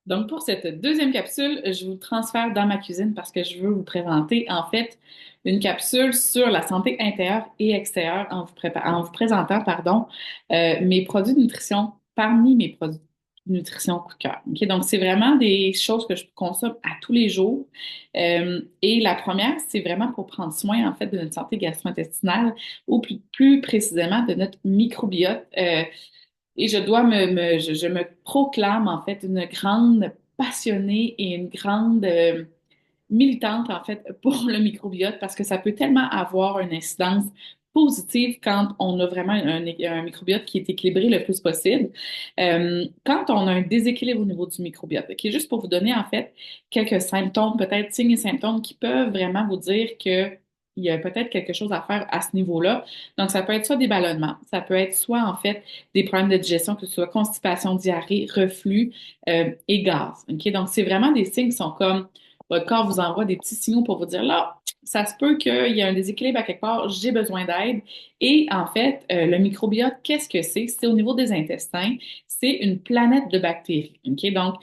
Donc, pour cette deuxième capsule, je vous transfère dans ma cuisine parce que je veux vous présenter, en fait, une capsule sur la santé intérieure et extérieure en vous présentant, pardon, mes produits de nutrition parmi mes produits de nutrition coup de cœur. OK? Donc, c'est vraiment des choses que je consomme à tous les jours. Et la première, c'est vraiment pour prendre soin, en fait, de notre santé gastro-intestinale ou plus précisément de notre microbiote. Et je dois je me proclame en fait une grande passionnée et une grande militante en fait pour le microbiote parce que ça peut tellement avoir une incidence positive quand on a vraiment un microbiote qui est équilibré le plus possible. Quand on a un déséquilibre au niveau du microbiote, ok, juste pour vous donner en fait quelques symptômes, peut-être signes et symptômes qui peuvent vraiment vous dire que il y a peut-être quelque chose à faire à ce niveau-là. Donc, ça peut être soit des ballonnements, ça peut être soit en fait des problèmes de digestion, que ce soit constipation, diarrhée, reflux et gaz. OK? Donc, c'est vraiment des signes qui sont comme votre corps vous envoie des petits signaux pour vous dire là, ça se peut qu'il y ait un déséquilibre à quelque part, j'ai besoin d'aide. Et en fait, le microbiote, qu'est-ce que c'est? C'est au niveau des intestins, c'est une planète de bactéries. OK? Donc,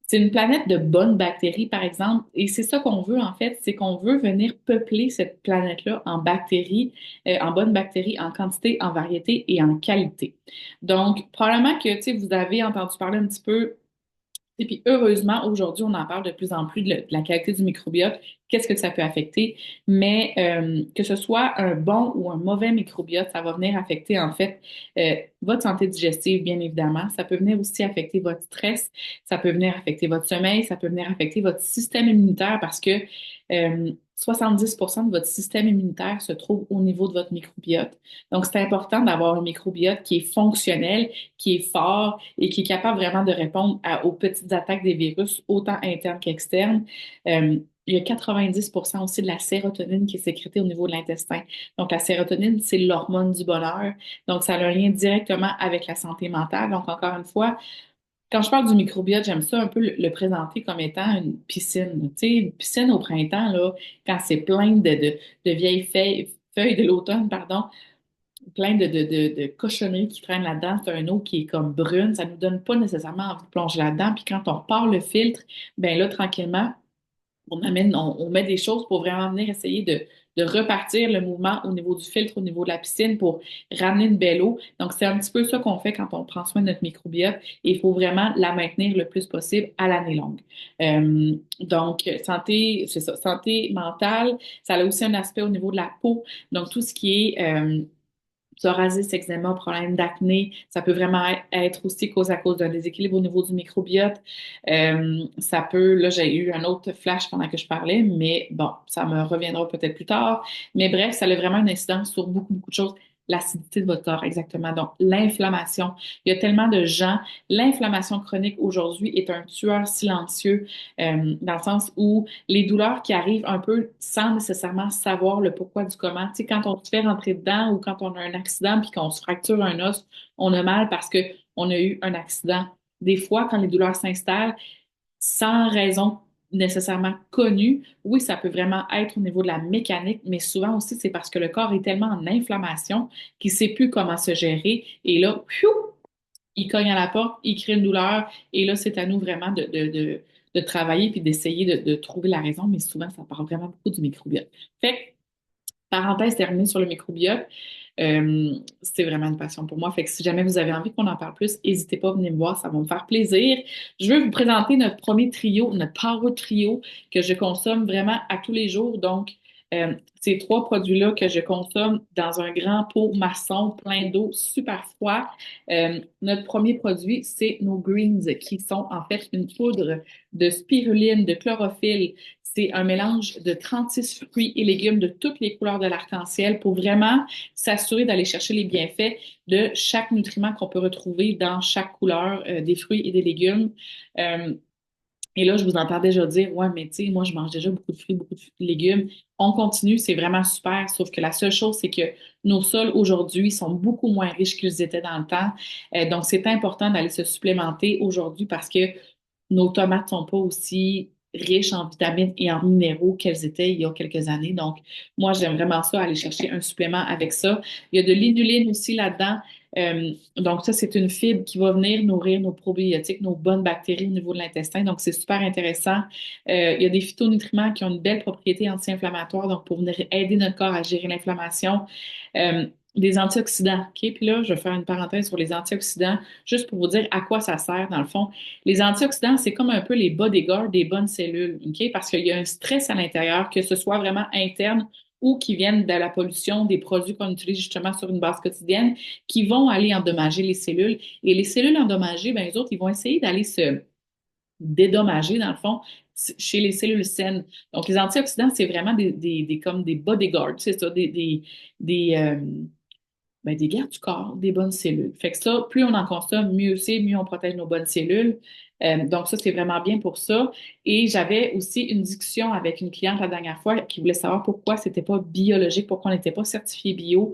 c'est une planète de bonnes bactéries, par exemple, et c'est ça qu'on veut en fait, c'est qu'on veut venir peupler cette planète-là en bactéries, en bonnes bactéries, en quantité, en variété et en qualité. Donc, probablement que, tu sais, vous avez entendu parler un petit peu et puis, heureusement, aujourd'hui, on en parle de plus en plus de la qualité du microbiote, qu'est-ce que ça peut affecter, mais que ce soit un bon ou un mauvais microbiote, ça va venir affecter, en fait, votre santé digestive, bien évidemment. Ça peut venir aussi affecter votre stress, ça peut venir affecter votre sommeil, ça peut venir affecter votre système immunitaire parce que 70% de votre système immunitaire se trouve au niveau de votre microbiote. Donc, c'est important d'avoir un microbiote qui est fonctionnel, qui est fort et qui est capable vraiment de répondre aux petites attaques des virus, autant internes qu'externes. Il y a 90% aussi de la sérotonine qui est sécrétée au niveau de l'intestin. Donc, la sérotonine, c'est l'hormone du bonheur. Donc, ça a un lien directement avec la santé mentale. Donc, encore une fois, quand je parle du microbiote, j'aime ça un peu le présenter comme étant une piscine. Tu sais, une piscine au printemps, là, quand c'est plein de vieilles feuilles de l'automne, pardon, plein de cochonneries qui traînent là-dedans. C'est un eau qui est comme brune. Ça nous donne pas nécessairement envie de plonger là-dedans. Puis quand on part le filtre, ben là, tranquillement, on met des choses pour vraiment venir essayer de repartir le mouvement au niveau du filtre, au niveau de la piscine pour ramener une belle eau. Donc, c'est un petit peu ça qu'on fait quand on prend soin de notre microbiote et il faut vraiment la maintenir le plus possible à l'année longue. Donc, santé, c'est ça, santé mentale, ça a aussi un aspect au niveau de la peau. Donc, tout ce qui est psoriasis, eczéma, problème d'acné, ça peut vraiment être aussi cause à cause d'un déséquilibre au niveau du microbiote. Ça peut, là, j'ai eu un autre flash pendant que je parlais, mais bon, ça me reviendra peut-être plus tard. Mais bref, ça a vraiment une incidence sur beaucoup de choses. L'acidité de votre corps, exactement. Donc, l'inflammation. Il y a tellement de gens. L'inflammation chronique aujourd'hui est un tueur silencieux, dans le sens où les douleurs qui arrivent un peu sans nécessairement savoir le pourquoi du comment. Tu sais, quand on se fait rentrer dedans ou quand on a un accident puis qu'on se fracture un os, on a mal parce que on a eu un accident. Des fois, quand les douleurs s'installent, sans raison nécessairement connue, oui, ça peut vraiment être au niveau de la mécanique, mais souvent aussi, c'est parce que le corps est tellement en inflammation qu'il sait plus comment se gérer. Et là, pfiou, il cogne à la porte, il crée une douleur, et là, c'est à nous vraiment de travailler puis d'essayer de trouver la raison, mais souvent, ça parle vraiment beaucoup du microbiote. Fait que, parenthèse terminée sur le microbiote, c'est vraiment une passion pour moi. Fait que si jamais vous avez envie qu'on en parle plus, n'hésitez pas à venir me voir, ça va me faire plaisir. Je veux vous présenter notre premier trio, notre Power Trio que je consomme vraiment à tous les jours. Donc, ces trois produits-là que je consomme dans un grand pot maçon plein d'eau, super froid. Notre premier produit, c'est nos greens qui sont en fait une poudre de spiruline, de chlorophylle. C'est un mélange de 36 fruits et légumes de toutes les couleurs de l'arc-en-ciel pour vraiment s'assurer d'aller chercher les bienfaits de chaque nutriment qu'on peut retrouver dans chaque couleur des fruits et des légumes. Euh, et là, je vous entends déjà dire, ouais, mais tu sais, moi, je mange déjà beaucoup de fruits, beaucoup de légumes. On continue, c'est vraiment super, sauf que la seule chose, c'est que nos sols aujourd'hui sont beaucoup moins riches qu'ils étaient dans le temps. Donc, c'est important d'aller se supplémenter aujourd'hui parce que nos tomates sont pas aussi riches en vitamines et en minéraux qu'elles étaient il y a quelques années. Donc, moi, j'aime vraiment ça, aller chercher un supplément avec ça. Il y a de l'inuline aussi là-dedans. Donc ça, c'est une fibre qui va venir nourrir nos probiotiques, nos bonnes bactéries au niveau de l'intestin. Donc c'est super intéressant. Il y a des phytonutriments qui ont une belle propriété anti-inflammatoire, donc pour venir aider notre corps à gérer l'inflammation. Des antioxydants, OK? Puis là, je vais faire une parenthèse sur les antioxydants, juste pour vous dire à quoi ça sert, dans le fond. Les antioxydants, c'est comme un peu les bodyguards des bonnes cellules, OK? Parce qu'il y a un stress à l'intérieur, que ce soit vraiment interne ou qui viennent de la pollution des produits qu'on utilise justement sur une base quotidienne, qui vont aller endommager les cellules. Et les cellules endommagées, ben, les autres, ils vont essayer d'aller se dédommager, dans le fond, chez les cellules saines. Donc, les antioxydants, c'est vraiment comme des bodyguards, c'est ça, des, des gardes du corps, des bonnes cellules. Fait que ça, plus on en consomme, mieux c'est, mieux on protège nos bonnes cellules. Donc ça, c'est vraiment bien pour ça. Et j'avais aussi une discussion avec une cliente la dernière fois qui voulait savoir pourquoi c'était pas biologique, pourquoi on n'était pas certifié bio.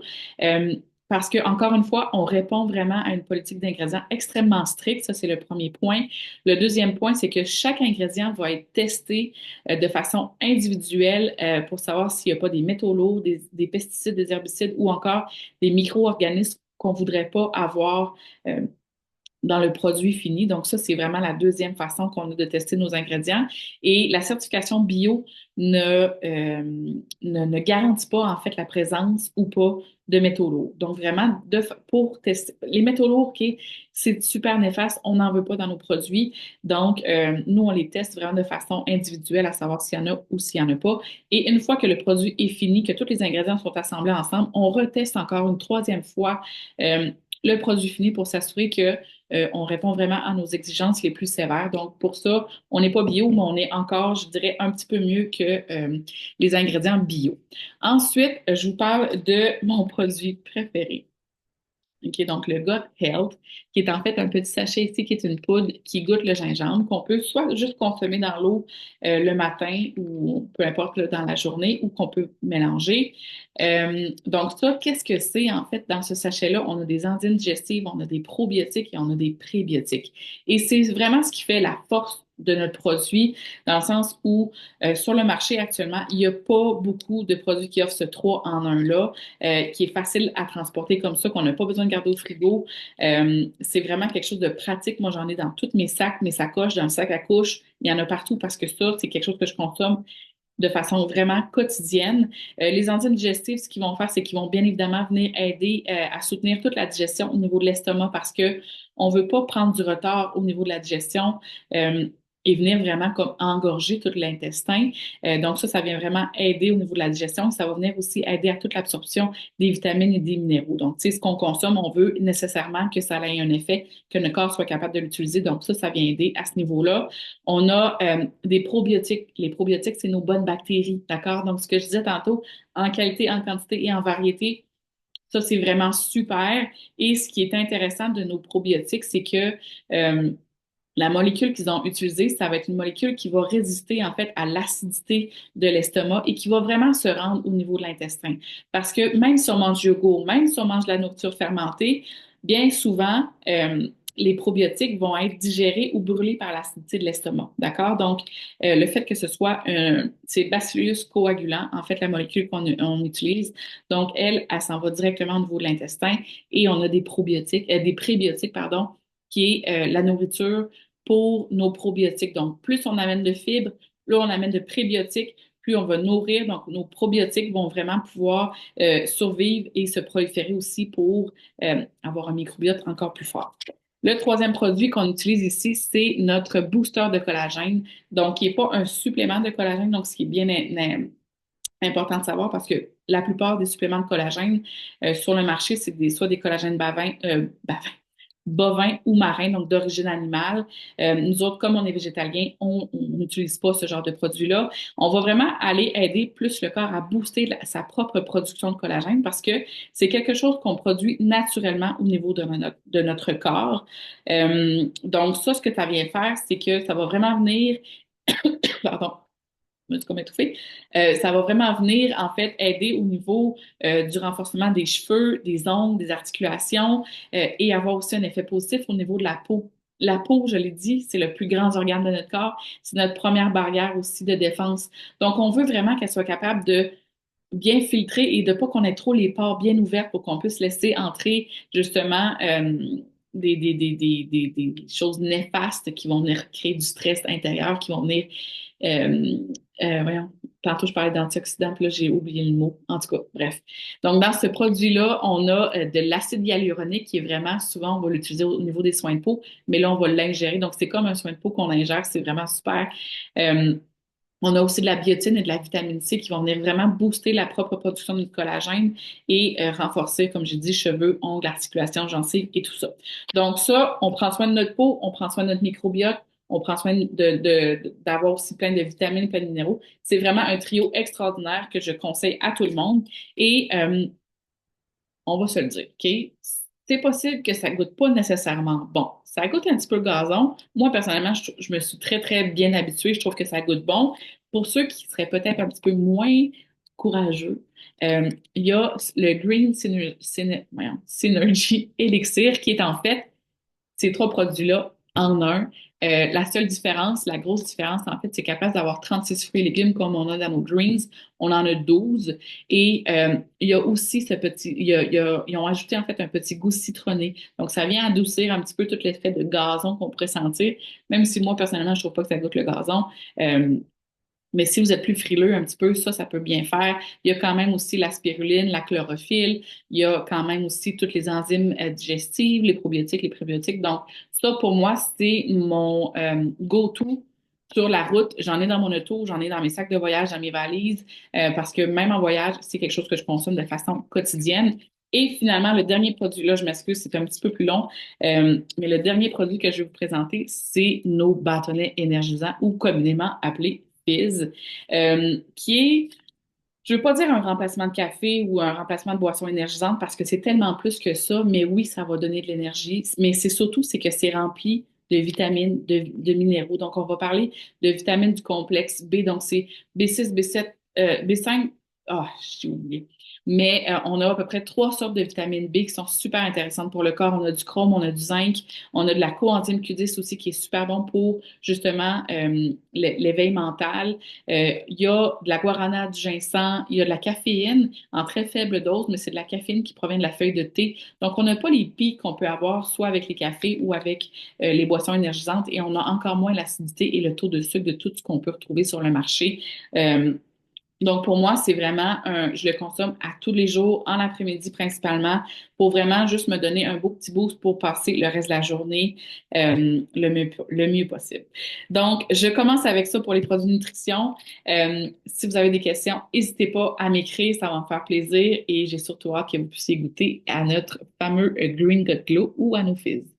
Parce que, encore une fois, on répond vraiment à une politique d'ingrédients extrêmement stricte. Ça, c'est le premier point. Le deuxième point, c'est que chaque ingrédient va être testé de façon individuelle pour savoir s'il n'y a pas des métaux lourds, des pesticides, des herbicides ou encore des micro-organismes qu'on voudrait pas avoir euh, dans le produit fini. Donc ça, c'est vraiment la deuxième façon qu'on a de tester nos ingrédients. Et la certification bio ne garantit pas en fait la présence ou pas de métaux lourds. Donc vraiment, pour tester les métaux lourds, OK, c'est super néfaste, on n'en veut pas dans nos produits. Donc, nous, on les teste vraiment de façon individuelle à savoir s'il y en a ou s'il n'y en a pas. Et une fois que le produit est fini, que tous les ingrédients sont assemblés ensemble, on reteste encore une troisième fois le produit fini pour s'assurer que on répond vraiment à nos exigences les plus sévères. Donc, pour ça, on n'est pas bio, mais on est encore, je dirais, un petit peu mieux que les ingrédients bio. Ensuite, je vous parle de mon produit préféré. OK, donc le Gut Health, qui est en fait un petit sachet ici, qui est une poudre qui goûte le gingembre, qu'on peut soit juste consommer dans l'eau le matin ou peu importe là, dans la journée, ou qu'on peut mélanger. Donc ça, qu'est-ce que c'est en fait dans ce sachet-là? On a des enzymes digestives, on a des probiotiques et on a des prébiotiques. Et c'est vraiment ce qui fait la force de notre produit, dans le sens où sur le marché actuellement, il n'y a pas beaucoup de produits qui offrent ce 3 en 1 là qui est facile à transporter comme ça, qu'on n'a pas besoin de garder au frigo. C'est vraiment quelque chose de pratique. Moi, j'en ai dans tous mes sacs, mes sacoches, dans le sac à couche. Il y en a partout parce que ça, c'est quelque chose que je consomme de façon vraiment quotidienne. Les enzymes digestives, ce qu'ils vont faire, c'est qu'ils vont bien évidemment venir aider à soutenir toute la digestion au niveau de l'estomac parce que on veut pas prendre du retard au niveau de la digestion. Et venir vraiment comme engorger tout l'intestin. Donc ça vient vraiment aider au niveau de la digestion. Ça va venir aussi aider à toute l'absorption des vitamines et des minéraux. Donc, tu sais, ce qu'on consomme, on veut nécessairement que ça ait un effet, que notre corps soit capable de l'utiliser. Donc ça vient aider à ce niveau-là. On a des probiotiques. Les probiotiques, c'est nos bonnes bactéries, d'accord? Donc, ce que je disais tantôt, en qualité, en quantité et en variété, ça, c'est vraiment super. Et ce qui est intéressant de nos probiotiques, c'est que la molécule qu'ils ont utilisée, ça va être une molécule qui va résister en fait à l'acidité de l'estomac et qui va vraiment se rendre au niveau de l'intestin. Parce que même si on mange du yogourt, même si on mange de la nourriture fermentée, bien souvent, les probiotiques vont être digérés ou brûlés par l'acidité de l'estomac. D'accord? Donc, le fait que ce soit c'est Bacillus coagulant, en fait, la molécule qu'on utilise. Donc, elle s'en va directement au niveau de l'intestin et on a des probiotiques, des prébiotiques, pardon, qui est la nourriture pour nos probiotiques. Donc, plus on amène de fibres, plus on amène de prébiotiques, plus on va nourrir. Donc, nos probiotiques vont vraiment pouvoir survivre et se proliférer aussi pour avoir un microbiote encore plus fort. Le troisième produit qu'on utilise ici, c'est notre booster de collagène. Donc, qui n'est pas un supplément de collagène, donc ce qui est bien important de savoir parce que la plupart des suppléments de collagène sur le marché, c'est soit des collagènes bovins ou marins, donc d'origine animale. Nous autres, comme on est végétalien, on n'utilise pas ce genre de produit-là. On va vraiment aller aider plus le corps à booster sa propre production de collagène parce que c'est quelque chose qu'on produit naturellement au niveau de notre corps. Donc ça, ce que ça vient faire, c'est que ça va vraiment venir, pardon, je me suis comme étouffée. Ça va vraiment venir, en fait, aider au niveau du renforcement des cheveux, des ongles, des articulations et avoir aussi un effet positif au niveau de la peau. La peau, je l'ai dit, c'est le plus grand organe de notre corps. C'est notre première barrière aussi de défense. Donc, on veut vraiment qu'elle soit capable de bien filtré et de pas qu'on ait trop les pores bien ouverts pour qu'on puisse laisser entrer justement des choses néfastes qui vont venir créer du stress intérieur, qui vont venir euh, voyons, tantôt je parlais d'antioxydants, puis là j'ai oublié le mot. En tout cas, bref. Donc dans ce produit-là, on a de l'acide hyaluronique qui est vraiment souvent on va l'utiliser au niveau des soins de peau, mais là on va l'ingérer. Donc c'est comme un soin de peau qu'on ingère, c'est vraiment super. Euh, on a aussi de la biotine et de la vitamine C qui vont venir vraiment booster la propre production de collagène et renforcer, comme j'ai dit, cheveux, ongles, articulations, gencives et tout ça. Donc ça, on prend soin de notre peau, on prend soin de notre microbiote, on prend soin d'avoir aussi plein de vitamines, plein de minéraux. C'est vraiment un trio extraordinaire que je conseille à tout le monde. Et on va se le dire, OK? C'est possible que ça goûte pas nécessairement bon. Ça goûte un petit peu le gazon. Moi, personnellement, je me suis très, très bien habituée. Je trouve que ça goûte bon. Pour ceux qui seraient peut-être un petit peu moins courageux, il y a le Synergy Elixir qui est en fait ces trois produits-là en un. La seule différence, la grosse différence, en fait, c'est capable d'avoir 36 fruits et légumes comme on a dans nos greens. On en a 12. Et il y a aussi ce petit, ils ont ajouté en fait un petit goût citronné. Donc, ça vient adoucir un petit peu tout l'effet de gazon qu'on pourrait sentir, même si moi, personnellement, je trouve pas que ça goûte le gazon. Euh, mais si vous êtes plus frileux un petit peu, ça peut bien faire. Il y a quand même aussi la spiruline, la chlorophylle. Il y a quand même aussi toutes les enzymes digestives, les probiotiques, les prébiotiques. Donc, ça, pour moi, c'est mon go-to sur la route. J'en ai dans mon auto, j'en ai dans mes sacs de voyage, dans mes valises, parce que même en voyage, c'est quelque chose que je consomme de façon quotidienne. Et finalement, le dernier produit, là, je m'excuse, c'est un petit peu plus long, mais le dernier produit que je vais vous présenter, c'est nos bâtonnets énergisants ou communément appelés Fizz, qui est, je veux pas dire un remplacement de café ou un remplacement de boisson énergisante parce que c'est tellement plus que ça, mais oui, ça va donner de l'énergie, mais c'est surtout, c'est que c'est rempli de vitamines, de minéraux. Donc, on va parler de vitamines du complexe B, donc c'est B6, B7, B5, ah, j'ai oublié. Mais on a à peu près trois sortes de vitamines B qui sont super intéressantes pour le corps. On a du chrome, on a du zinc, on a de la coenzyme Q10 aussi qui est super bon pour justement l'éveil mental. Il y a de la guarana, du ginseng, il y a de la caféine en très faible dose, mais c'est de la caféine qui provient de la feuille de thé. Donc, on n'a pas les pics qu'on peut avoir soit avec les cafés ou avec les boissons énergisantes et on a encore moins l'acidité et le taux de sucre de tout ce qu'on peut retrouver sur le marché. Euh, donc, pour moi, c'est vraiment je le consomme à tous les jours, en après-midi principalement, pour vraiment juste me donner un beau petit boost pour passer le reste de la journée le mieux possible. Donc, je commence avec ça pour les produits de nutrition. Si vous avez des questions, n'hésitez pas à m'écrire, ça va me faire plaisir et j'ai surtout hâte que vous puissiez goûter à notre fameux Green Gut Glow ou à nos fizz.